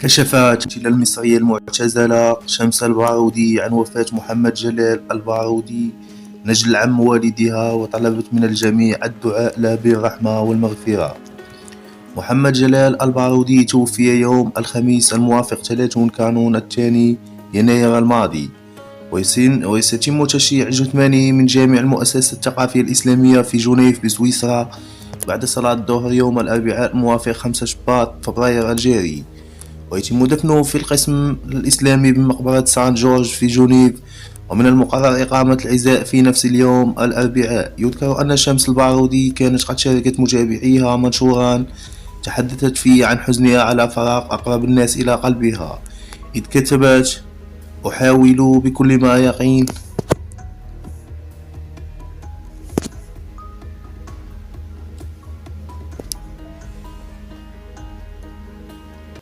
كشفت الوكيلة المصرية المعتزلة شمس البارودي عن وفاة محمد جلال البارودي نجل عم والدها، وطلبت من الجميع الدعاء له بالرحمة والمغفرة. محمد جلال البارودي توفي يوم الخميس الموافق 30 كانون الثاني يناير الماضي، وسيتم تشييع جثمانه من جامع المؤسسة الثقافية الإسلامية في جنيف بسويسرا بعد صلاة الظهر يوم الأربعاء الموافق 5 شباط فبراير الجاري، ويتم دفنه في القسم الإسلامي بمقبرة سان جورج في جنيف، ومن المقرر إقامة العزاء في نفس اليوم الأربعاء. يذكر أن شمس البارودي كانت قد شاركت متابعيها منشورا تحدثت فيه عن حزنها على فراق أقرب الناس إلى قلبها، إذ كتبت: أحاول بكل ما يقين